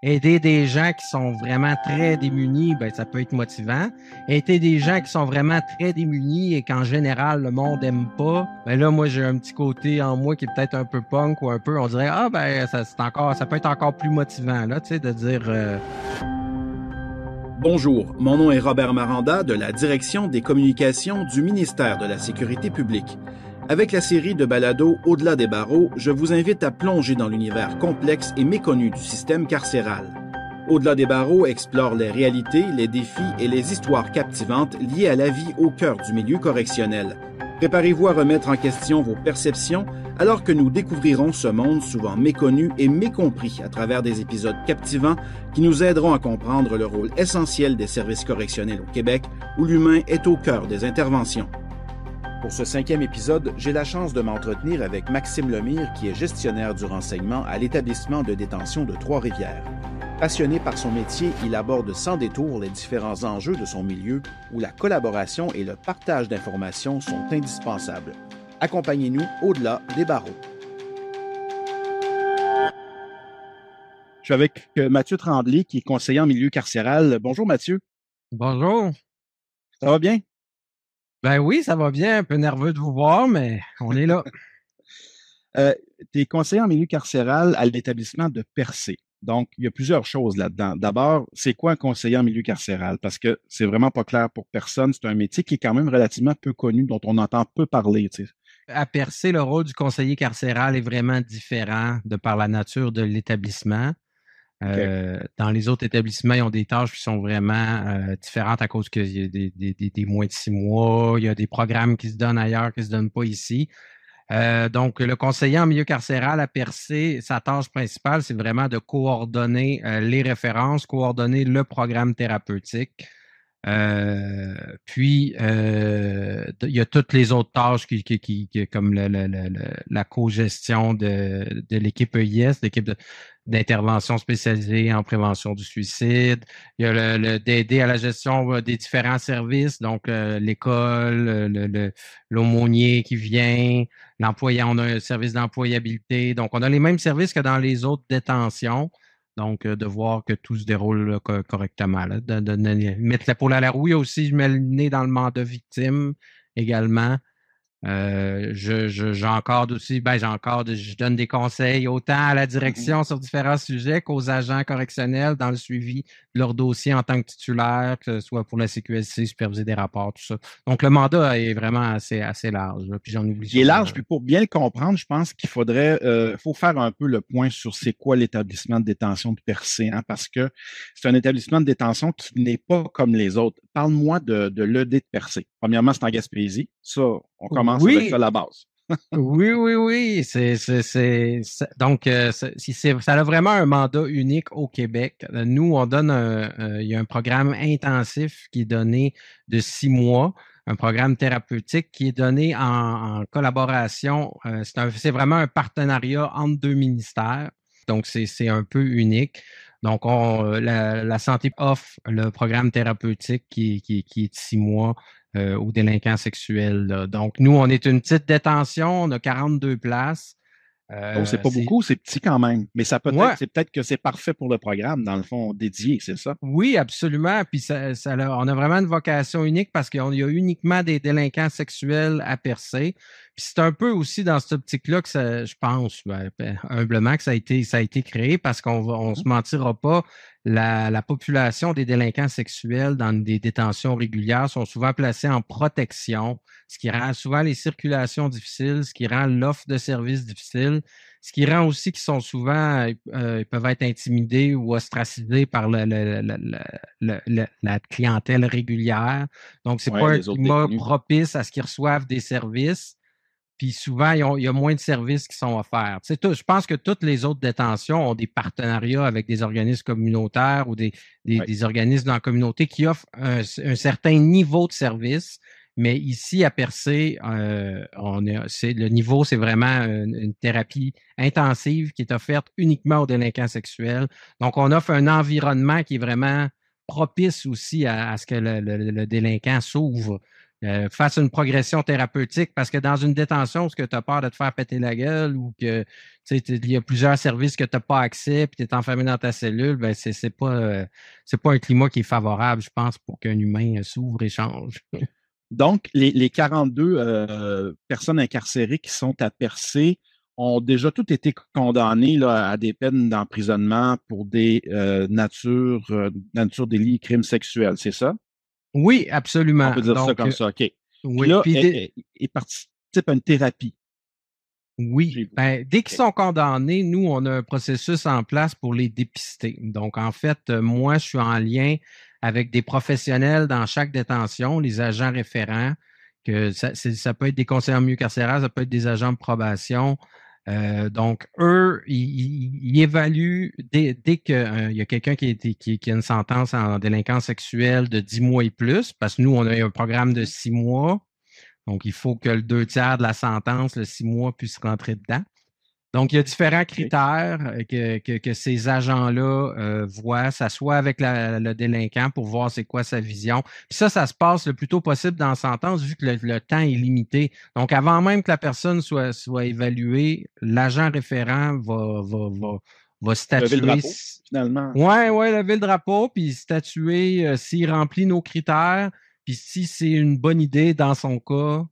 Aider des gens qui sont vraiment très démunis, ben, ça peut être motivant. Aider des gens qui sont vraiment très démunis et qu'en général, le monde aime pas, ben là, moi, j'ai un petit côté en moi qui est peut-être un peu punk ou un peu, on dirait, ah, ben, ça peut être encore plus motivant, là, tu sais, de dire, Bonjour, mon nom est Robert Maranda de la Direction des communications du ministère de la Sécurité publique. Avec la série de balados Au-delà des barreaux, je vous invite à plonger dans l'univers complexe et méconnu du système carcéral. Au-delà des barreaux explore les réalités, les défis et les histoires captivantes liées à la vie au cœur du milieu correctionnel. Préparez-vous à remettre en question vos perceptions alors que nous découvrirons ce monde souvent méconnu et mécompris à travers des épisodes captivants qui nous aideront à comprendre le rôle essentiel des services correctionnels au Québec, où l'humain est au cœur des interventions. Pour ce 5e épisode, j'ai la chance de m'entretenir avec Maxime Lemire, qui est gestionnaire du renseignement à l'établissement de détention de Trois-Rivières. Passionné par son métier, il aborde sans détour les différents enjeux de son milieu où la collaboration et le partage d'informations sont indispensables. Accompagnez-nous au-delà des barreaux. Je suis avec Mathieu Tremblay, qui est conseiller en milieu carcéral. Bonjour Mathieu. bonjour. Ça va bien? Ben oui, ça va bien, un peu nerveux de vous voir, mais on est là. Tu es conseiller en milieu carcéral à l'établissement de Percé. Donc, il y a plusieurs choses là-dedans. D'abord, c'est quoi un conseiller en milieu carcéral? Parce que c'est vraiment pas clair pour personne. C'est un métier qui est quand même relativement peu connu, dont on entend peu parler, tu sais. À Percé, le rôle du conseiller carcéral est vraiment différent de par la nature de l'établissement. Okay. Dans les autres établissements, ils ont des tâches qui sont vraiment différentes à cause qu'il y a des moins de 6 mois, il y a des programmes qui se donnent ailleurs qui ne se donnent pas ici. Donc, le conseiller en milieu carcéral à Percé, sa tâche principale, c'est vraiment de coordonner les références, coordonner le programme thérapeutique. Puis, il y a toutes les autres tâches comme la co-gestion de l'équipe EIS, l'équipe d'intervention spécialisée en prévention du suicide. Il y a d'aider à la gestion des différents services, donc l'école, l'aumônier qui vient, l'employé, on a un service d'employabilité. Donc, on a les mêmes services que dans les autres détentions. Donc, de voir que tout se déroule là, correctement. Là, de mettre l'épaule à la roue. Il y a aussi, je mets le nez dans le mandat victime également. J'encadre aussi, je donne des conseils autant à la direction sur différents sujets qu'aux agents correctionnels dans le suivi de leur dossier en tant que titulaire, que ce soit pour la CQSC, superviser des rapports, tout ça. Donc, le mandat est vraiment assez large. Là, puis j'en oublie. Il est large, puis pour bien le comprendre, je pense qu'il faut faire un peu le point sur c'est quoi l'établissement de détention de Percé, hein, parce que c'est un établissement de détention qui n'est pas comme les autres. Parle-moi de l'ED de Percé. Premièrement, c'est en Gaspésie. Ça, on commence avec ça à la base. Oui. Donc, ça a vraiment un mandat unique au Québec. Nous, on donne il y a un programme intensif qui est donné de 6 mois, un programme thérapeutique qui est donné en collaboration. C'est vraiment un partenariat entre deux ministères. Donc, c'est un peu unique. Donc, la santé offre le programme thérapeutique qui est de 6 mois aux délinquants sexuels. Là. Donc, nous, on est une petite détention, on a 42 places. Donc, c'est pas beaucoup, c'est petit quand même. Mais Ouais. c'est peut-être que c'est parfait pour le programme, dans le fond, dédié, c'est ça? Oui, absolument. Puis on a vraiment une vocation unique parce qu'il y a uniquement des délinquants sexuels à Percé. Puis c'est un peu aussi dans cette optique-là que je pense, humblement, que ça a été créé parce on se mentira pas. La population des délinquants sexuels dans des détentions régulières sont souvent placés en protection, ce qui rend souvent les circulations difficiles, ce qui rend l'offre de services difficile. Ce qui rend aussi qu'ils sont souvent, ils peuvent être intimidés ou ostracisés par la clientèle régulière. Donc, c'est pas un climat propice à ce qu'ils reçoivent des services. Puis souvent, il y a moins de services qui sont offerts. Tu sais, je pense que toutes les autres détentions ont des partenariats avec des organismes communautaires ou des organismes dans la communauté qui offrent un certain niveau de service. Mais ici, à Percé, le niveau, c'est vraiment une thérapie intensive qui est offerte uniquement aux délinquants sexuels. Donc, on offre un environnement qui est vraiment propice aussi à ce que le délinquant s'ouvre. fasse une progression thérapeutique, parce que dans une détention, est-ce que tu as peur de te faire péter la gueule ou que il y a plusieurs services que tu n'as pas accès puis tu es enfermé dans ta cellule, ben c'est pas un climat qui est favorable, je pense, pour qu'un humain s'ouvre et change. Donc, les 42 personnes incarcérées qui sont à Percé ont déjà toutes été condamnées là, à des peines d'emprisonnement pour des nature délits, crimes sexuels, c'est ça? Oui, On absolument. peut dire ça Donc, comme ça, OK. Puis oui. là, Puis ils participent à une thérapie oui, chez vous. ben, dès qu'ils OK. sont condamnés, nous, on a un processus en place pour les dépister. Donc, en fait, moi, je suis en lien avec des professionnels dans chaque détention, les agents référents, que ça peut être des conseillers en milieu carcéral, ça peut être des agents de probation. Donc, eux, ils évaluent dès qu'il y a quelqu'un qui a une sentence en délinquance sexuelle de 10 mois et plus, parce que nous, on a un programme de 6 mois. Donc, il faut que le 2 tiers de la sentence, le 6 mois, puisse rentrer dedans. Donc, il y a différents OK. critères que ces agents-là voient, s'assoient avec le délinquant pour voir c'est quoi sa vision. Puis ça se passe le plus tôt possible dans la sentence, vu que le temps est limité. Donc, avant même que la personne soit évaluée, l'agent référent va Lever le statuer. drapeau, finalement. Ouais, lever le drapeau, puis statuer s'il remplit nos critères, puis si c'est une bonne idée dans son cas,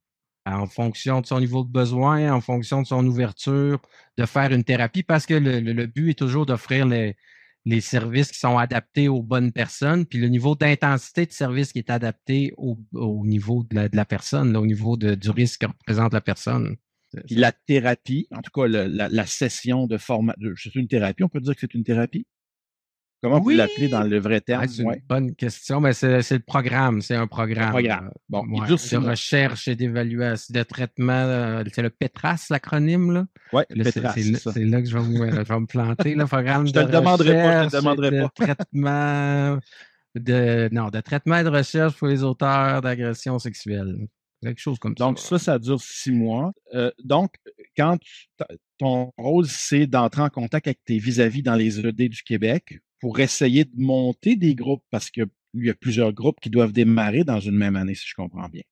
en fonction de son niveau de besoin, en fonction de son ouverture, de faire une thérapie, parce que le but est toujours d'offrir les services qui sont adaptés aux bonnes personnes, puis le niveau d'intensité de service qui est adapté au niveau de la personne, là, au niveau du risque que représente la personne. Puis la thérapie, en tout cas la session de formation, c'est une thérapie, on peut dire que c'est une thérapie? Comment vous Oui, l'appelez dans le vrai terme? c'est une Ouais, bonne question, mais c'est le programme, c'est un un programme. programme Bon, il ouais, dure de 6 mois. recherche et d'évaluation, de traitement, c'est le PETRAS, l'acronyme, là. Ouais, Là, Petras, c'est ça. c'est là que je vais me planter, le programme Je te de le demanderai pas, je te le recherche et demanderai de pas. traitement non, de traitement et de recherche pour les auteurs d'agressions sexuelles. Quelque chose comme ça. Donc, ça dure 6 mois. Donc, quand ton rôle, c'est d'entrer en contact avec tes vis-à-vis dans les ED du Québec pour essayer de monter des groupes parce qu'il y a plusieurs groupes qui doivent démarrer dans une même année, si je comprends bien.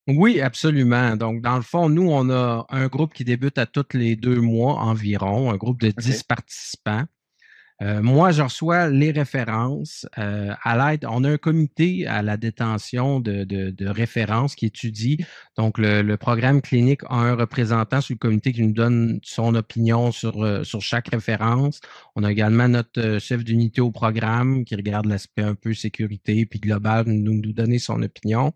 Oui, absolument. Donc, dans le fond, nous, on a un groupe qui débute à tous les 2 mois environ, un groupe de OK. 10 participants. Moi, je reçois les références à l'aide. On a un comité à la détention de référence qui étudie. Donc, le programme clinique a un représentant sur le comité qui nous donne son opinion sur chaque référence. On a également notre chef d'unité au programme qui regarde l'aspect un peu sécurité puis global, nous donner son opinion.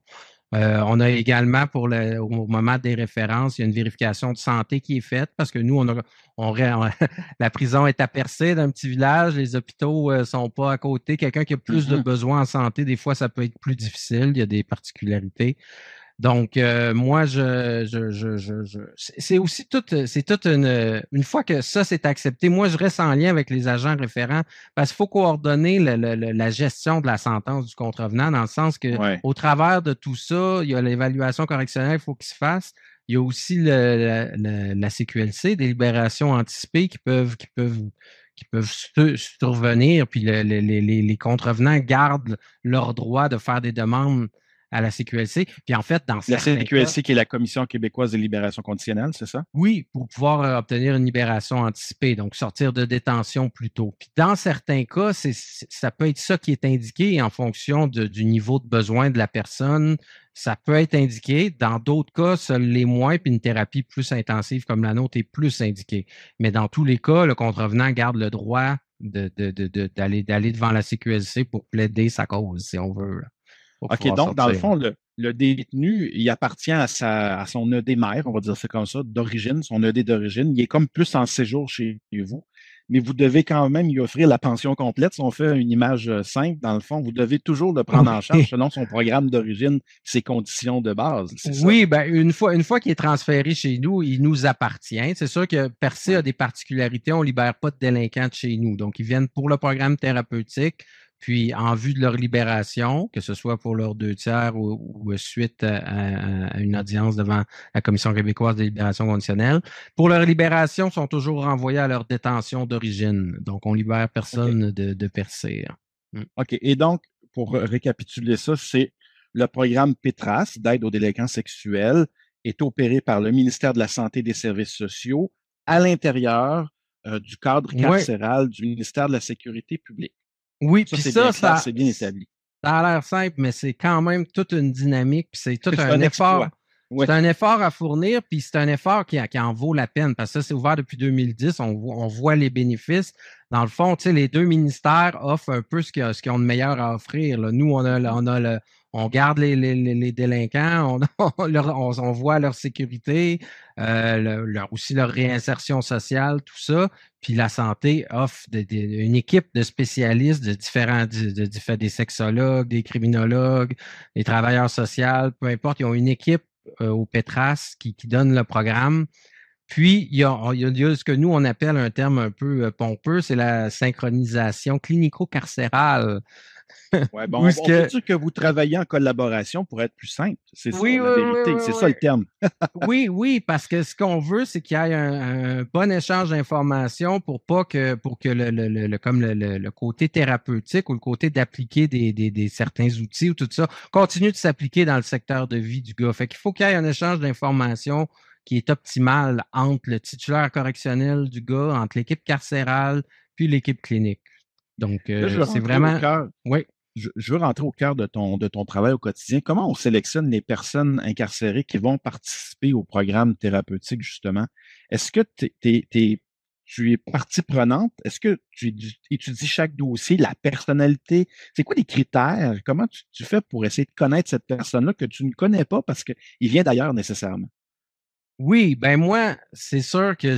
On a également au moment des références, il y a une vérification de santé qui est faite parce que nous, la prison est à Percé d'un petit village, les hôpitaux sont pas à côté. Quelqu'un qui a plus de besoins en santé, des fois, ça peut être plus difficile. Il y a des particularités. Donc, moi, c'est toute une fois que ça c'est accepté, moi, je reste en lien avec les agents référents parce qu'il faut coordonner la gestion de la sentence du contrevenant dans le sens que, Ouais. au travers de tout ça, il y a l'évaluation correctionnelle, il faut qu'il se fasse. Il y a aussi la CQLC, des libérations anticipées qui peuvent survenir, puis les contrevenants gardent leur droit de faire des demandes à la CQLC. Puis en fait, dans La certains cas, CQLC, qui est la Commission québécoise de libération conditionnelle, c'est ça? oui, pour pouvoir obtenir une libération anticipée, donc sortir de détention plus tôt. Puis dans certains cas, ça peut être ça qui est indiqué en fonction du niveau de besoin de la personne. Ça peut être indiqué. Dans d'autres cas, seuls les moins, puis une thérapie plus intensive comme la nôtre est plus indiquée. Mais dans tous les cas, le contrevenant garde le droit d'aller devant la CQLC pour plaider sa cause, si on veut, pour OK, pouvoir donc, dans le sortir. fond, le détenu, il appartient à son ED mère, on va dire ça comme ça, d'origine, son ED d'origine. Il est comme plus en séjour chez vous, mais vous devez quand même lui offrir la pension complète. Si on fait une image simple, dans le fond, vous devez toujours le prendre en charge Oui. selon son programme d'origine, ses conditions de base, c'est ça? Oui, ben une fois qu'il est transféré chez nous, il nous appartient. C'est sûr que Percé a Ouais. des particularités. On libère pas de délinquants de chez nous. Donc, ils viennent pour le programme thérapeutique, puis en vue de leur libération, que ce soit pour leurs 2 tiers ou suite à une audience devant la Commission québécoise de libération conditionnelle. Pour leur libération, ils sont toujours renvoyés à leur détention d'origine. Donc, on libère OK. personne de Percé. Mm. OK. Et donc, pour récapituler ça, c'est Le programme PETRAS, d'aide aux délinquants sexuels, est opéré par le ministère de la Santé et des Services sociaux à l'intérieur du cadre Ouais. carcéral du ministère de la Sécurité publique. Oui, Ça, puis c'est bien clair, ça c'est bien établi. ça a l'air simple, mais c'est quand même toute une dynamique, puis c'est tout C'est un un effort. exploit. Oui. C'est un effort à fournir, puis c'est un effort qui en vaut la peine, parce que ça, c'est ouvert depuis 2010, on voit les bénéfices. Dans le fond, tu sais, les deux ministères offrent un peu ce qu'ils ont de meilleur à offrir, là. Nous, on garde les délinquants, on voit leur sécurité, aussi leur réinsertion sociale, tout ça. Puis la santé offre une équipe de spécialistes de différents, des sexologues, des criminologues, des travailleurs sociaux, peu importe, ils ont une équipe au Petras qui donne le programme. Puis, il y a ce que nous, on appelle un terme un peu pompeux, c'est la synchronisation clinico-carcérale. Ouais, bon, on peut dire que vous travaillez en collaboration pour être plus simple. C'est ça, la vérité. C'est ça le terme. Oui, parce que ce qu'on veut, c'est qu'il y ait un bon échange d'informations pour que le côté thérapeutique ou le côté d'appliquer des certains outils ou tout ça continue de s'appliquer dans le secteur de vie du gars. Fait qu'il faut qu'il y ait un échange d'informations qui est optimal entre le titulaire correctionnel du gars, entre l'équipe carcérale puis l'équipe clinique. Donc, c'est vraiment... Oui. Je veux rentrer au cœur de ton travail au quotidien. Comment on sélectionne les personnes incarcérées qui vont participer au programme thérapeutique, justement? Est-ce que tu es partie prenante? Est-ce que tu étudies chaque dossier, la personnalité? C'est quoi les critères? Comment tu fais pour essayer de connaître cette personne-là que tu ne connais pas parce qu'il vient d'ailleurs nécessairement? Oui, ben moi, c'est sûr que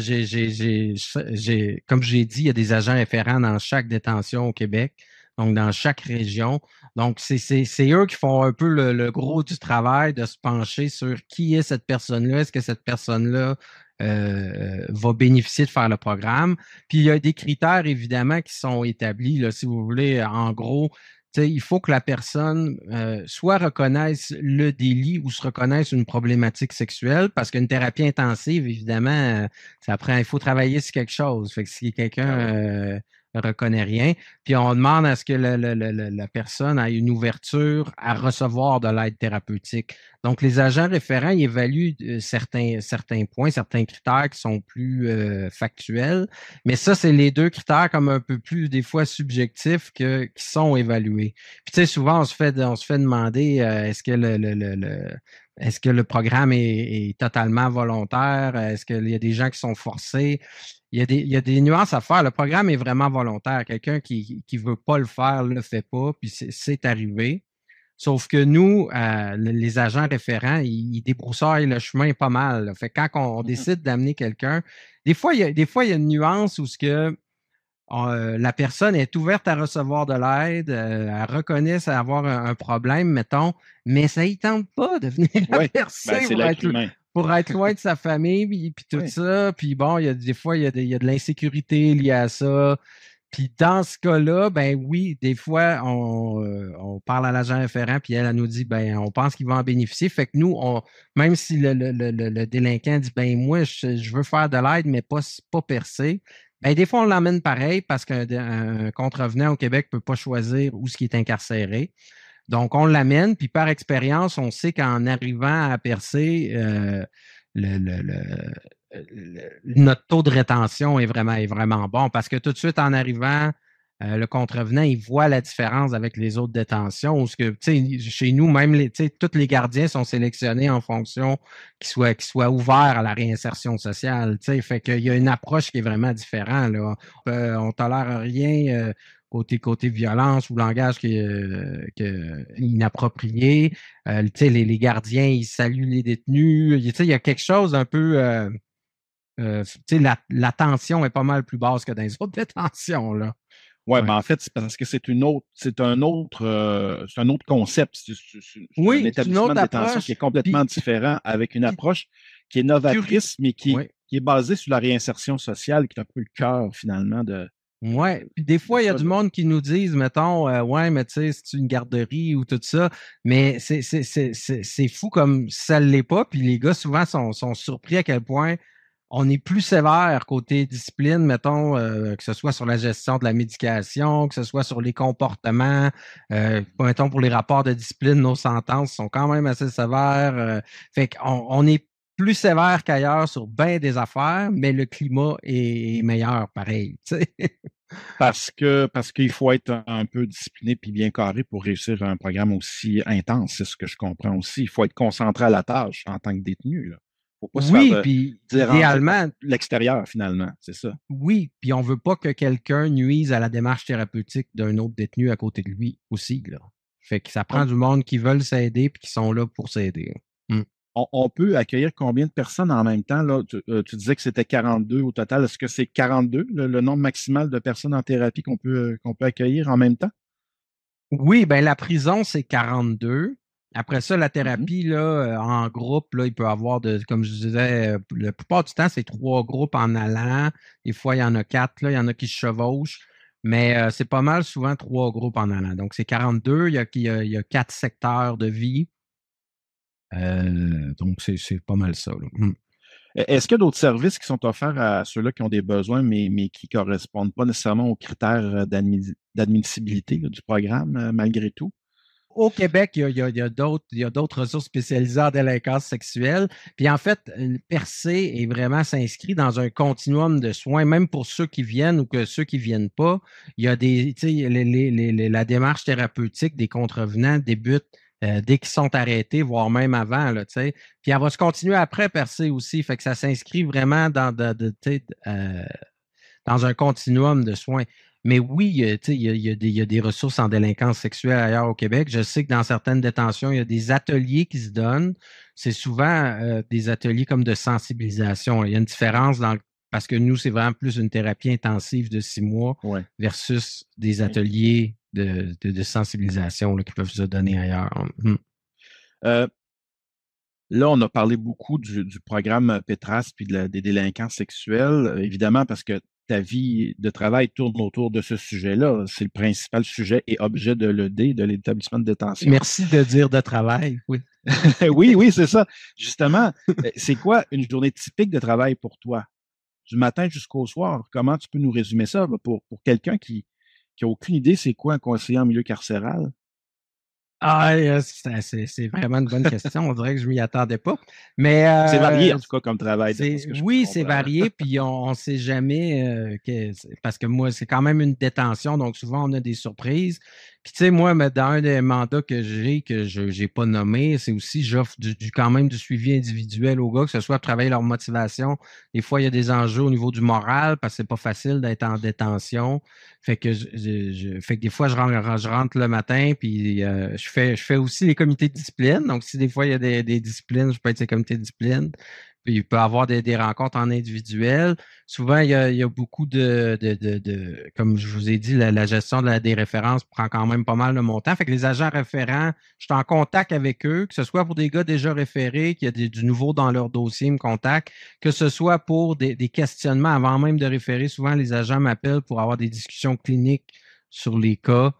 comme j'ai dit, il y a des agents référents dans chaque détention au Québec, donc dans chaque région. Donc, c'est eux qui font un peu le gros du travail de se pencher sur qui est cette personne-là, est-ce que cette personne-là va bénéficier de faire le programme. Puis, il y a des critères, évidemment, qui sont établis, là, si vous voulez, en gros. Il faut que la personne soit reconnaisse le délit ou se reconnaisse une problématique sexuelle, parce qu'une thérapie intensive, évidemment, il faut travailler sur quelque chose. Fait que si quelqu'un reconnaît rien, puis on demande à ce que la personne ait une ouverture à recevoir de l'aide thérapeutique. Donc, les agents référents, ils évaluent certains points, certains critères qui sont plus factuels, mais ça, c'est les deux critères comme un peu plus, des fois, subjectifs qui sont évalués. Puis, tu sais, souvent, on se fait demander est-ce que le programme est totalement volontaire? Est-ce qu'il y a des gens qui sont forcés? Il y a des nuances à faire. Le programme est vraiment volontaire. Quelqu'un qui veut pas le faire, le fait pas, puis c'est arrivé. Sauf que nous, les agents référents, ils débroussaillent le chemin pas mal, là. Fait que quand on décide d'amener quelqu'un, des fois, il y a une nuance où la personne est ouverte à recevoir de l'aide, elle reconnaît avoir un problème, mettons, mais ça ne tente pas de venir à percer pour être loin de sa famille, puis tout ça. Puis bon, des fois, il y a de l'insécurité liée à ça. Puis dans ce cas-là, ben oui, des fois, on parle à l'agent référent, puis elle nous dit, ben on pense qu'il va en bénéficier. Fait que nous, même si le délinquant dit, ben moi, je veux faire de l'aide, mais pas percer, ben des fois, on l'emmène pareil parce qu'un contrevenant au Québec ne peut pas choisir où ce qui est incarcéré. Donc, on l'amène, puis par expérience, on sait qu'en arrivant à percer, notre taux de rétention est vraiment bon parce que tout de suite en arrivant, le contrevenant, il voit la différence avec les autres détentions. Chez nous, même tous les gardiens sont sélectionnés en fonction qu'ils soient ouverts à la réinsertion sociale. Fait qu'il y a une approche qui est vraiment différente, là. On tolère rien. Côté violence ou langage qui est inapproprié. Les gardiens, ils saluent les détenus. Il y a quelque chose d'un peu... la tension est pas mal plus basse que dans les autres détentions, là. Ouais, ben en fait, c'est parce que c'est un autre concept. C'est un établissement de détention qui est complètement différent, avec une approche qui est novatrice, mais qui est basée sur la réinsertion sociale, qui est un peu le cœur, finalement, de... Oui, puis des fois, il y a du monde qui nous disent, mettons, ouais, mais tu sais, c'est une garderie ou tout ça, mais c'est fou comme ça ne l'est pas, puis les gars, souvent, sont surpris à quel point on est plus sévère côté discipline, mettons, que ce soit sur la gestion de la médication, que ce soit sur les comportements. Mettons, pour les rapports de discipline, nos sentences sont quand même assez sévères. Fait qu'on on est plus sévère qu'ailleurs sur bien des affaires, mais le climat est meilleur, pareil. Tu sais. Parce qu'il faut être un peu discipliné puis bien carré pour réussir un programme aussi intense, c'est ce que je comprends aussi. Il faut être concentré à la tâche en tant que détenu. Il ne faut pas se faire Oui, puis déranger par idéalement, l'extérieur, finalement. C'est ça. oui, puis on veut pas que quelqu'un nuise à la démarche thérapeutique d'un autre détenu à côté de lui aussi, là. Fait que ça prend On, du monde qui veulent s'aider puis qui sont là pour s'aider. Mm. on peut accueillir combien de personnes en même temps? Là? Tu disais que c'était 42 au total. Est-ce que c'est 42, le nombre maximal de personnes en thérapie qu'on peut accueillir en même temps? Oui, ben la prison, c'est 42. Après ça, la Mhm. thérapie, là, en groupe, là, il peut y avoir comme je disais, la plupart du temps, c'est 3 groupes en allant. Des fois, il y en a 4, là, il y en a qui se chevauchent. Mais c'est pas mal souvent 3 groupes en allant. Donc, c'est 42. Il y a 4 secteurs de vie. Donc, c'est pas mal ça, là. Mm. Est-ce qu'il y a d'autres services qui sont offerts à ceux-là qui ont des besoins, mais qui ne correspondent pas nécessairement aux critères d'admissibilité là, du programme, malgré tout? Au Québec, il y a d'autres ressources spécialisées en délinquance sexuelle. Puis en fait, Percé est vraiment s'inscrit dans un continuum de soins, même pour ceux qui viennent ou que ceux qui ne viennent pas. Il y a des, tu sais, la démarche thérapeutique des contrevenants débute dès qu'ils sont arrêtés, voire même avant, là, tu sais. Puis elle va se continuer après Percé aussi. Fait que ça s'inscrit vraiment tu sais, dans un continuum de soins. Mais oui, il y a des ressources en délinquance sexuelle ailleurs au Québec. Je sais que dans certaines détentions, il y a des ateliers qui se donnent. C'est souvent des ateliers comme de sensibilisation. Il y a une différence parce que nous, c'est vraiment plus une thérapie intensive de 6 mois Oui. versus des ateliers de sensibilisation là, qui peuvent se donner ailleurs. Hum. Euh, Là, on a parlé beaucoup du programme Petras puis des délinquants sexuels, évidemment, parce que ta vie de travail tourne autour de ce sujet-là. C'est le principal sujet et objet de l'ED, de l'établissement de détention. Merci de dire de travail. Oui. Oui, oui, c'est ça. Justement, c'est quoi une journée typique de travail pour toi? Du matin jusqu'au soir, comment tu peux nous résumer ça pour quelqu'un qui n'a aucune idée c'est quoi un conseiller en milieu carcéral? Ah, c'est vraiment une bonne question. On dirait que je m'y attendais pas. Mais C'est varié, en tout cas, comme travail, de ce que je peux oui, c'est comprendre. varié, puis on ne sait jamais parce que moi, c'est quand même une détention, donc souvent on a des surprises. Puis tu sais, moi, mais dans un des mandats que je n'ai pas nommé, c'est aussi j'offre quand même du suivi individuel aux gars, que ce soit pour travailler leur motivation. Des fois, il y a des enjeux au niveau du moral parce que c'est pas facile d'être en détention. Fait que fait que des fois, je rentre le matin, puis je fais aussi les comités de discipline. Donc, si des fois il y a des disciplines, je peux être ces comités de discipline. Puis il peut y avoir des rencontres en individuel. Souvent, il y a beaucoup comme je vous ai dit, la gestion des références prend quand même pas mal de mon temps. Fait que les agents référents, je suis en contact avec eux, que ce soit pour des gars déjà référés, qu'il y a du nouveau dans leur dossier, ils me contactent, que ce soit pour des questionnements avant même de référer. Souvent, les agents m'appellent pour avoir des discussions cliniques sur les cas.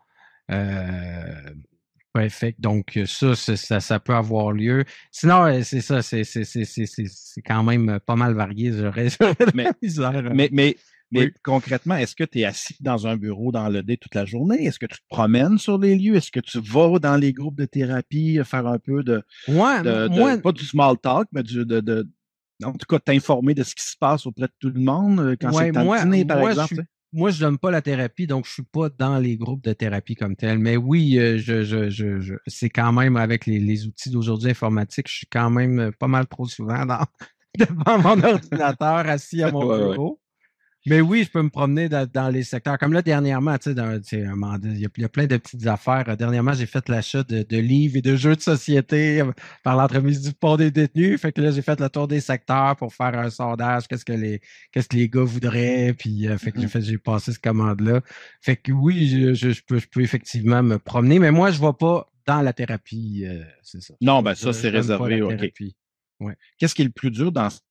Euh, Ouais, fait donc ça peut avoir lieu. Sinon, c'est ça, c'est quand même pas mal varié. J'aurais de la Mais, misère. mais Oui. concrètement, est-ce que tu es assis dans un bureau dans le dé toute la journée? Est-ce que tu te promènes sur les lieux? Est-ce que tu vas dans les groupes de thérapie faire un peu Ouais, moi, pas du small talk, mais en tout cas, t'informer de ce qui se passe auprès de tout le monde quand c'est ouais, le temps de moi, dîner, par moi, exemple? Tu sais? je donne pas la thérapie, donc je suis pas dans les groupes de thérapie comme tel. Mais oui, c'est quand même avec les outils d'aujourd'hui informatiques, je suis quand même pas mal trop souvent devant mon ordinateur assis à mon Ouais, ouais. bureau. Mais oui, je peux me promener dans les secteurs. Comme là, dernièrement, tu sais, il y a plein de petites affaires. Dernièrement, j'ai fait l'achat de livres et de jeux de société par l'entremise du pont des détenus. Fait que là, j'ai fait le tour des secteurs pour faire un sondage. Qu'est-ce que les gars voudraient? Puis, fait que Mhm. j'ai passé cette commande-là. Fait que oui, je peux effectivement me promener. Mais moi, je ne vais pas dans la thérapie. C'est ça. Non, ben ça, Je c'est donne pas la réservé, OK. thérapie. Ouais. Qu'est-ce qui est le plus dur dans ce que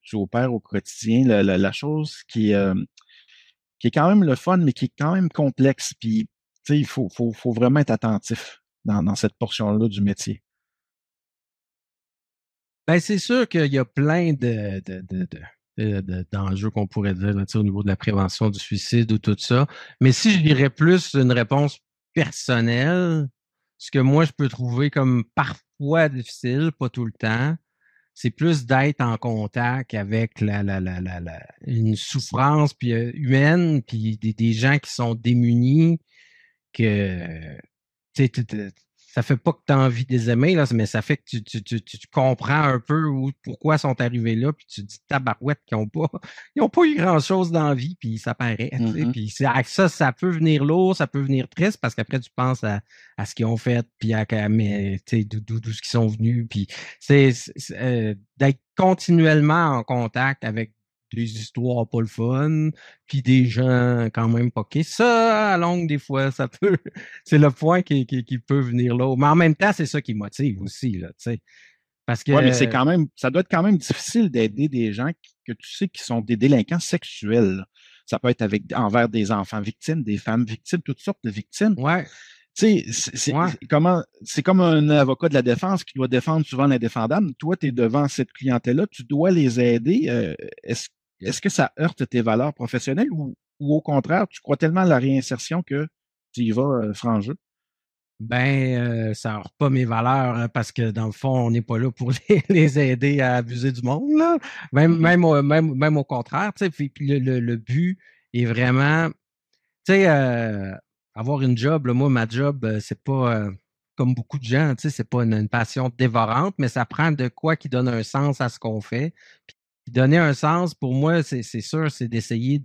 tu opères au quotidien? La chose qui est quand même le fun, mais qui est quand même complexe. Puis, tu sais, faut vraiment être attentif dans cette portion-là du métier. Ben, c'est sûr qu'il y a plein d'enjeux qu'on pourrait dire là, au niveau de la prévention du suicide ou tout ça. Mais si je dirais plus une réponse personnelle, ce que moi je peux trouver comme parfois difficile, pas tout le temps, c'est plus d'être en contact avec une souffrance puis, humaine, puis des gens qui sont démunis, que ça fait pas que tu as envie de les aimer, là, mais ça fait que tu comprends un peu pourquoi ils sont arrivés là, puis tu te dis tabarouette qu'ils ont pas eu grand-chose dans la vie, puis ça paraît. Puis ça peut venir lourd, ça peut venir triste, parce qu'après tu penses à ce qu'ils ont fait, puis mais d'où ce qu'ils sont venus, puis d'être continuellement en contact avec des histoires pas le fun, puis des gens quand même poqués. Ça, à longue, des fois, ça peut. C'est le point qui peut venir là. Mais en même temps, c'est ça qui motive aussi, là, tu sais. Parce Oui, mais que. ça doit être quand même difficile d'aider des gens que tu sais qui sont des délinquants sexuels, là. Ça peut être envers des enfants victimes, des femmes victimes, toutes sortes de victimes. Ouais, Tu sais, ouais. c'est comme un avocat de la défense qui doit défendre souvent l'indéfendable. Toi, tu es devant cette clientèle-là, tu dois les aider. Est-ce que ça heurte tes valeurs professionnelles ou au contraire, tu crois tellement à la réinsertion que tu y vas franc jeu? Ben, ça n'aura pas mes valeurs, hein, parce que dans le fond, on n'est pas là pour les aider à abuser du monde, là. Mhm. Même au contraire, tu sais. Puis le but est vraiment. Tu sais, avoir une job, là, moi, ma job, c'est pas comme beaucoup de gens, tu sais, c'est pas une passion dévorante, mais ça prend de quoi qui donne un sens à ce qu'on fait. Puis donner un sens, pour moi, c'est sûr, c'est d'essayer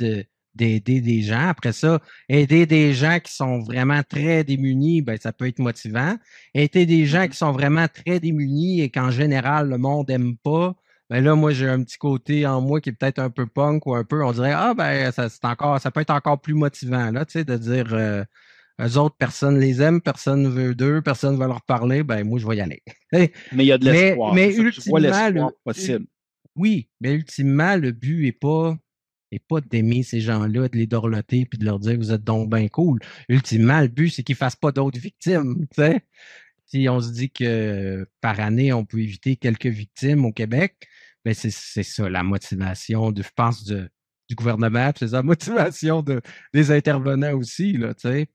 d'aider des gens. Après ça, aider des gens qui sont vraiment très démunis, ben, ça peut être motivant. Aider des gens Mhm. qui sont vraiment très démunis et qu'en général, le monde n'aime pas, ben là, moi, j'ai un petit côté en moi qui est peut-être un peu punk ou un peu, on dirait, ah, ben, ça peut être encore plus motivant, là, tu sais, de dire, eux autres, personne les aime, personne ne veut d'eux, personne ne veut leur parler, ben, moi, je vais y aller. Mais il y a de l'espoir, Mais c'est ça, tu vois ultimement, l'espoir possible. oui, mais ultimement, le but est pas d'aimer ces gens-là, de les dorloter puis de leur dire vous êtes donc bien cool. Ultimement, le but, c'est qu'ils ne fassent pas d'autres victimes. Tu sais? Si on se dit que par année, on peut éviter quelques victimes au Québec, ben c'est ça la motivation je pense, du gouvernement, puis c'est ça la motivation des intervenants aussi, là, tu sais.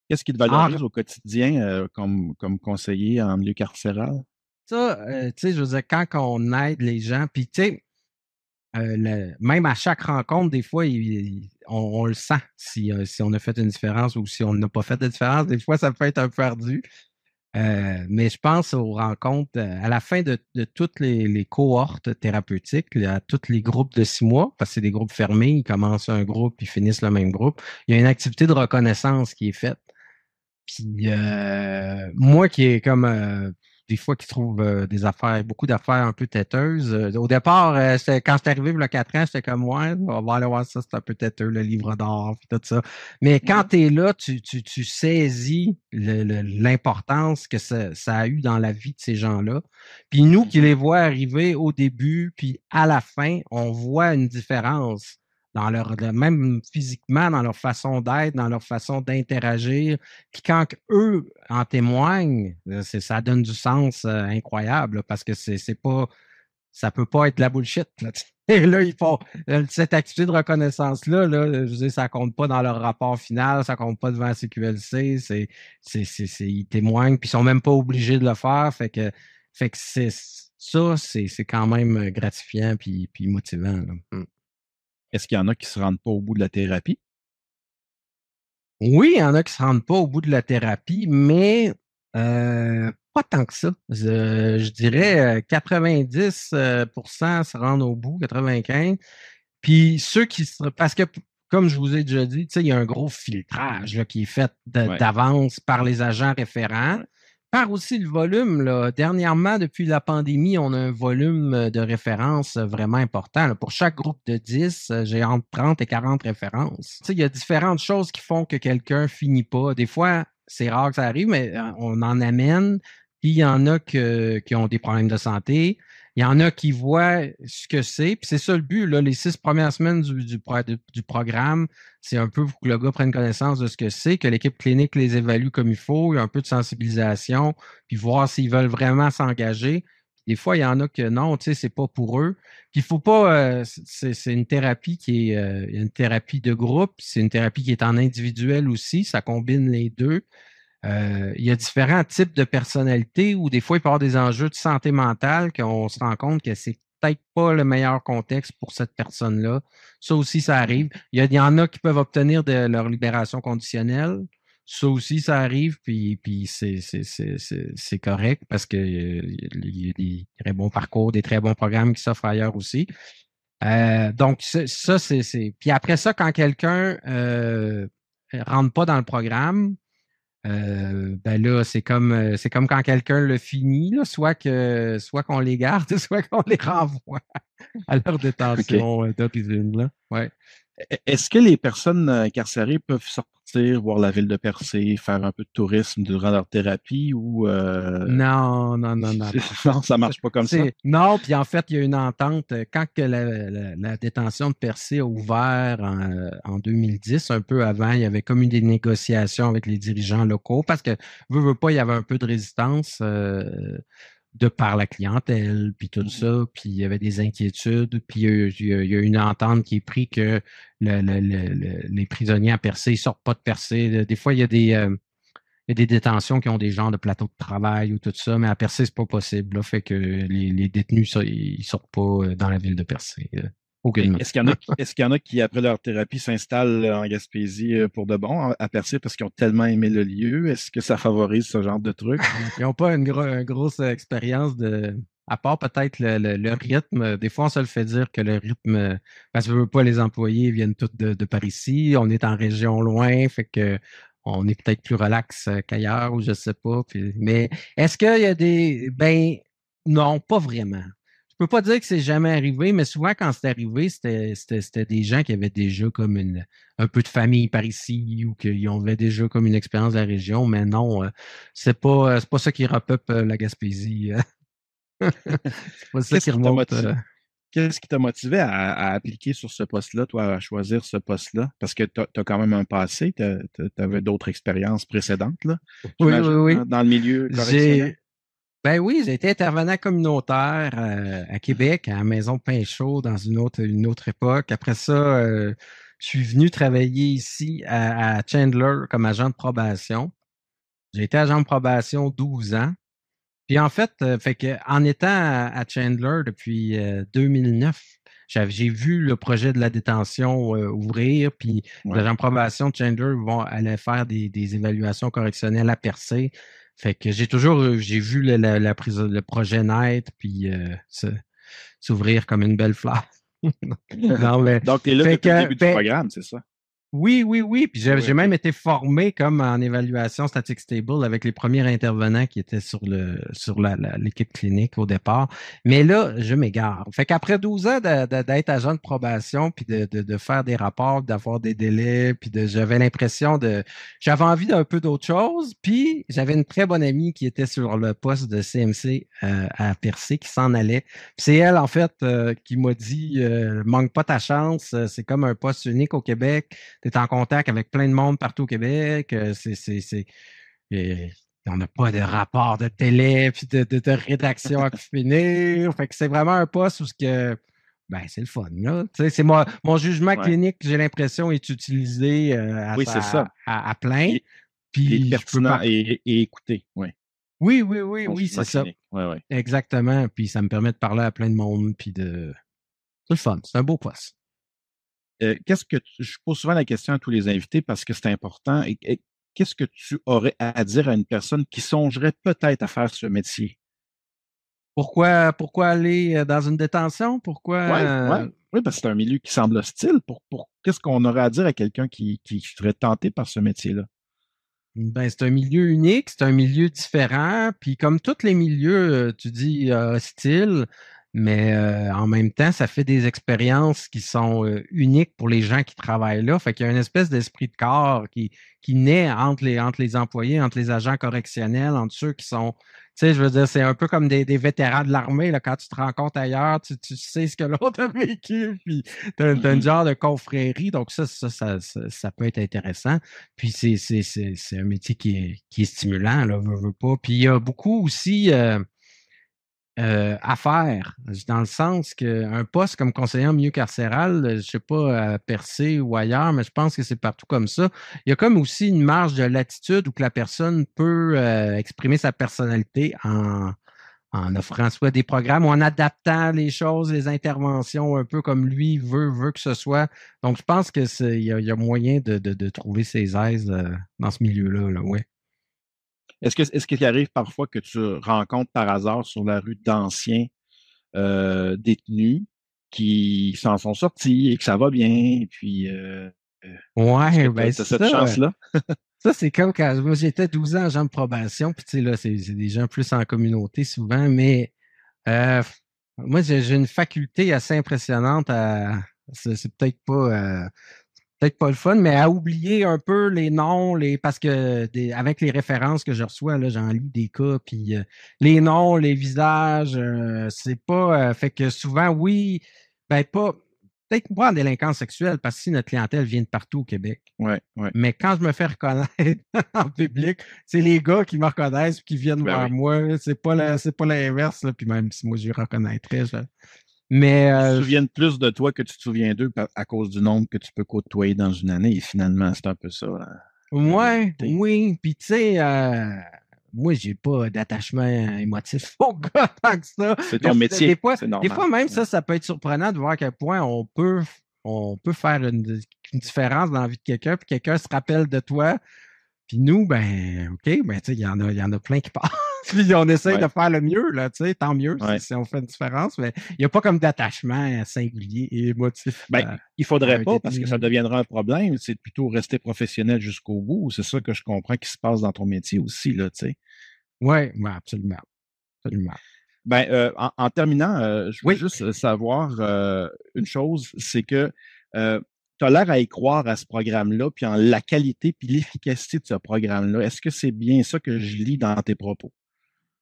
Qu'est-ce qui te En- valorise au quotidien comme conseiller en milieu carcéral? Ça, tu sais, je veux dire, quand on aide les gens, puis tu sais, même à chaque rencontre, des fois, on le sent si on a fait une différence ou si on n'a pas fait de différence. Des fois, ça peut être un peu ardu. Mais je pense aux rencontres à la fin de toutes les cohortes thérapeutiques, à tous les groupes de 6 mois, parce que c'est des groupes fermés, ils commencent un groupe, ils finissent le même groupe. Il y a une activité de reconnaissance qui est faite. Puis moi qui est comme des fois qui trouve beaucoup d'affaires un peu têteuses. Au départ, quand j'étais arrivé il y a 4 ans, j'étais comme ouais, on va aller voir ça, c'est un peu têteux, le livre d'or, puis tout ça. Mais quand Mhm. tu es là, tu saisis l'importance que ça a eu dans la vie de ces gens-là. Puis nous qui Mhm. les voit arriver au début, puis à la fin, on voit une différence dans même physiquement, dans leur façon d'être, dans leur façon d'interagir. Puis quand eux en témoignent, ça donne du sens incroyable, là, parce que c'est pas, ça peut pas être de la bullshit. Là, et là, ils font cette activité de reconnaissance-là, là, je veux dire, ça compte pas dans leur rapport final, ça compte pas devant la CQLC, ils témoignent, puis ils sont même pas obligés de le faire. Fait que c'est quand même gratifiant puis motivant, là. Est-ce qu'il y en a qui se rendent pas au bout de la thérapie? Oui, il y en a qui se rendent pas au bout de la thérapie, mais pas tant que ça. Je dirais 90 se rendent au bout, 95. Puis ceux qui se... Parce que, comme je vous ai déjà dit, tu sais, il y a un gros filtrage là, qui est fait Ouais, d'avance par les agents référents. ouais. Par aussi le volume, là. Dernièrement, depuis la pandémie, on a un volume de références vraiment important, là. Pour chaque groupe de 10, j'ai entre 30 et 40 références. Tu sais, il y a différentes choses qui font que quelqu'un finit pas. Des fois, c'est rare que ça arrive, mais on en amène. Puis il y en a qui ont des problèmes de santé. Il y en a qui voient ce que c'est. Puis c'est ça le but, là, les 6 premières semaines du programme, c'est un peu pour que le gars prenne connaissance de ce que c'est, que l'équipe clinique les évalue comme il faut, il y a un peu de sensibilisation, puis voir s'ils veulent vraiment s'engager. Des fois, il y en a que non, tu sais, c'est pas pour eux. Puis il faut pas, c'est une thérapie qui est une thérapie de groupe, c'est une thérapie qui est en individuel aussi, ça combine les deux. Il y a différents types de personnalités où des fois, il peut y avoir des enjeux de santé mentale qu'on se rend compte que c'est peut-être pas le meilleur contexte pour cette personne-là. Ça aussi, ça arrive. Il y en a qui peuvent obtenir de leur libération conditionnelle. Ça aussi, ça arrive, puis c'est correct parce que il y a des très bons parcours, des très bons programmes qui s'offrent ailleurs aussi. Donc, ça, c'est. Puis après ça, quand quelqu'un rentre pas dans le programme, ben là, c'est comme quand quelqu'un le finit, là, soit qu'on les garde, soit qu'on les renvoie à leur OK. détention d'origine, là. Ouais. Est-ce que les personnes incarcérées peuvent sortir, voir la ville de Percé, faire un peu de tourisme durant leur thérapie ou Non, non, non, non, non. non, ça marche pas comme ça? Non, puis en fait, il y a une entente. Quand que la détention de Percé a ouvert en 2010, un peu avant, il y avait comme eu des négociations avec les dirigeants locaux parce que, veux pas, il y avait un peu de résistance de par la clientèle, puis tout Mhm. ça, puis il y avait des inquiétudes, puis il y a une entente qui est prise que les prisonniers à Percé, ils sortent pas de Percé. Des fois, il y a des détentions qui ont des genres de plateaux de travail ou tout ça, mais à Percé, c'est pas possible. Là, fait que les détenus, ça, ils sortent pas dans la ville de Percé. Aucunement. Est-ce qu'il y en a qui, après leur thérapie, s'installent en Gaspésie pour de bon, à Percé, parce qu'ils ont tellement aimé le lieu? Est-ce que ça favorise ce genre de truc? Ils n'ont pas une grosse expérience à part peut-être le rythme. Des fois, on se le fait dire que le rythme, parce que je veux pas, les employés viennent tous de par ici. On est en région loin, fait que on est peut-être plus relax qu'ailleurs ou je sais pas. Mais est-ce qu'il y a ben, non, pas vraiment. Je peux pas dire que c'est jamais arrivé, mais souvent quand c'est arrivé, c'était des gens qui avaient déjà comme un peu de famille par ici ou qui avaient déjà comme une expérience de la région, mais non, c'est pas ça qui repeuple la Gaspésie. C'est pas ça Qu'est-ce qui qui t'a remonte. motivé? Qu'est-ce qui t'a motivé à appliquer sur ce poste-là, toi, à choisir ce poste-là? Parce que tu as quand même un passé, tu avais d'autres expériences précédentes, là, Oui, oui, j'imagine, oui. dans le milieu correctionnel. J'ai, ben oui, j'ai été intervenant communautaire à Québec, à la Maison Pinchot, dans une autre époque. Après ça, je suis venu travailler ici à Chandler comme agent de probation. J'ai été agent de probation 12 ans. Puis en fait, fait que en étant à Chandler depuis 2009, j'ai vu le projet de la détention ouvrir, puis les Ouais. agents de probation de Chandler allaient faire des évaluations correctionnelles à Percé. Fait que j'ai vu le projet naître, puis s'ouvrir comme une belle fleur. Non, mais Donc, tu es là fait depuis le que début du ben, programme, c'est ça? oui, oui, oui. Puis Oui, j'ai OK. même été formé comme en évaluation static stable avec les premiers intervenants qui étaient sur l'équipe clinique au départ. Mais là, je m'égare. Fait qu'après 12 ans d'être agent de probation, puis de faire des rapports, d'avoir des délais, j'avais l'impression j'avais envie d'un peu d'autre chose. Puis j'avais une très bonne amie qui était sur le poste de CMC à Percé qui s'en allait. Puis c'est elle, en fait, qui m'a dit, manque pas ta chance, c'est comme un poste unique au Québec. Tu es en contact avec plein de monde partout au Québec. On n'a pas de rapport de télé puis de rédaction à finir. Fait que c'est vraiment un poste où ben, c'est le fun, là. Tu sais, c'est mon jugement Ouais. clinique, j'ai l'impression, est utilisé Oui, c'est ça. à plein. Il, il est Puis je peux pertinent pas. et écouté. Oui, Oui, oui, oui, ton oui, c'est jugement ça. clinique. Oui, oui. Exactement. Puis ça me permet de parler à plein de monde. C'est le fun. C'est un beau poste. Je pose souvent la question à tous les invités parce que c'est important. Qu'est-ce que tu aurais à dire à une personne qui songerait peut-être à faire ce métier? Pourquoi aller dans une détention? Pourquoi Oui, ouais. Oui, parce que c'est un milieu qui semble hostile. Qu'est-ce qu'on aurait à dire à quelqu'un qui serait tenté par ce métier-là? Ben, c'est un milieu unique, c'est un milieu différent. Puis comme tous les milieux, tu dis hostile, mais en même temps, ça fait des expériences qui sont uniques pour les gens qui travaillent là. Fait qu'il y a une espèce d'esprit de corps qui naît entre les employés, entre les agents correctionnels, entre ceux qui sont, tu sais, je veux dire, c'est un peu comme des vétérans de l'armée, là, quand tu te rencontres ailleurs, tu sais ce que l'autre a vécu, puis t'as une Mhm. genre de confrérie. Donc ça peut être intéressant. Puis c'est un métier qui est stimulant, là, veux pas. Puis il y a beaucoup aussi, à faire, dans le sens qu'un poste comme conseiller en milieu carcéral, je sais pas, à Percé ou ailleurs, mais je pense que c'est partout comme ça. Il y a comme aussi une marge de latitude où que la personne peut exprimer sa personnalité en offrant soit des programmes ou en adaptant les choses, les interventions un peu comme lui veut que ce soit. Donc, je pense que il y a moyen de trouver ses aises dans ce milieu-là, là, ouais. Est-ce qu'il arrive parfois que tu rencontres par hasard sur la rue d'anciens détenus qui s'en sont sortis et que ça va bien, et puis est-ce que Ouais, tu ben as cette ça, chance-là? ça c'est comme quand moi j'étais 12 ans agent de probation, puis tu sais, là, c'est des gens plus en communauté souvent, mais euh, moi j'ai une faculté assez impressionnante à c'est peut-être pas le fun, mais à oublier un peu les noms, parce que avec les références que je reçois, là, j'en lis des cas, puis les noms, les visages, c'est pas. Fait que souvent, oui, ben pas. Peut-être pas en délinquance sexuelle, parce que si notre clientèle vient de partout au Québec. Ouais, ouais. Mais quand je me fais reconnaître en public, c'est les gars qui me reconnaissent et qui viennent Ben vers oui. moi. C'est pas l'inverse, là. Puis même si moi je les reconnaîtrais, mais Ils se souviennent plus de toi que tu te souviens d'eux à cause du nombre que tu peux côtoyer dans une année. Et finalement, c'est un peu ça, la ouais, réalité. oui. Puis tu sais, moi, j'ai pas d'attachement émotif au gars tant que ça. C'est Mais ton métier, c'est des normal. fois même ça peut être surprenant de voir à quel point on peut faire une différence dans la vie de quelqu'un, puis quelqu'un se rappelle de toi. Puis nous, ben, OK, ben, tu sais, il y en a plein qui passent. Puis on essaye Ouais, de faire le mieux, là, tu sais, tant mieux ouais. si on fait une différence, mais il n'y a pas comme d'attachement singulier et émotif Ben, il à faudrait un pas parce que ça détenu. deviendra un problème. C'est plutôt rester professionnel jusqu'au bout. C'est ça que je comprends qui se passe dans ton métier aussi, là, tu sais. Oui, ouais, absolument, absolument. Ben, en terminant, je veux Oui, juste savoir une chose, c'est que tu as l'air à y croire à ce programme-là, puis en la qualité puis l'efficacité de ce programme-là. Est-ce que c'est bien ça que je lis dans tes propos?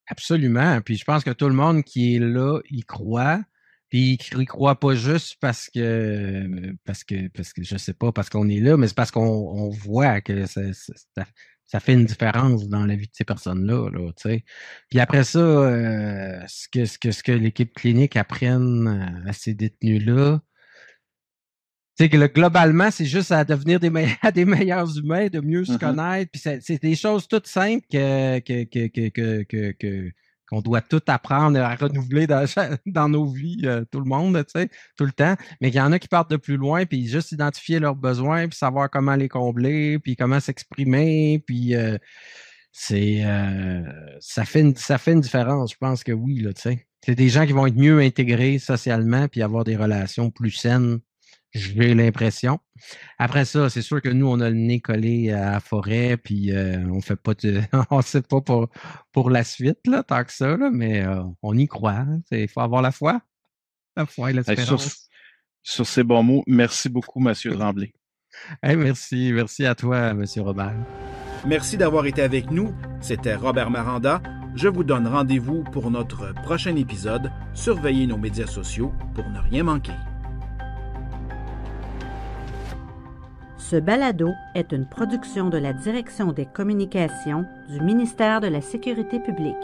absolument. Puis je pense que tout le monde qui est là y croit. Puis il y croit pas juste parce que je sais pas, parce qu'on est là, mais c'est parce qu'on voit que ça fait une différence dans la vie de ces personnes-là, là, tu sais. Puis après ça, ce que l'équipe clinique apprenne à ces détenus-là, tu sais que globalement, c'est juste à devenir à des meilleurs humains, de mieux se Mhm. connaître. Puis c'est des choses toutes simples qu'on doit tout apprendre à renouveler dans nos vies, tout le monde, tu sais, tout le temps. Mais qu'il y en a qui partent de plus loin, puis juste identifier leurs besoins, puis savoir comment les combler, puis comment s'exprimer, puis ça fait une différence. Je pense que oui, là, tu sais. C'est des gens qui vont être mieux intégrés socialement, puis avoir des relations plus saines. J'ai l'impression. Après ça, c'est sûr que nous, on a le nez collé à la forêt, puis on fait pas on sait pas pour la suite, là, tant que ça, là, mais on y croit. Hein. Il faut avoir la foi et Hey, l'espérance. sur ces bons mots, merci beaucoup, Monsieur Tremblay. Hey, merci à toi, Monsieur Robert. Merci d'avoir été avec nous. C'était Robert Maranda. Je vous donne rendez-vous pour notre prochain épisode. Surveillez nos médias sociaux pour ne rien manquer. Ce balado est une production de la Direction des communications du ministère de la Sécurité publique.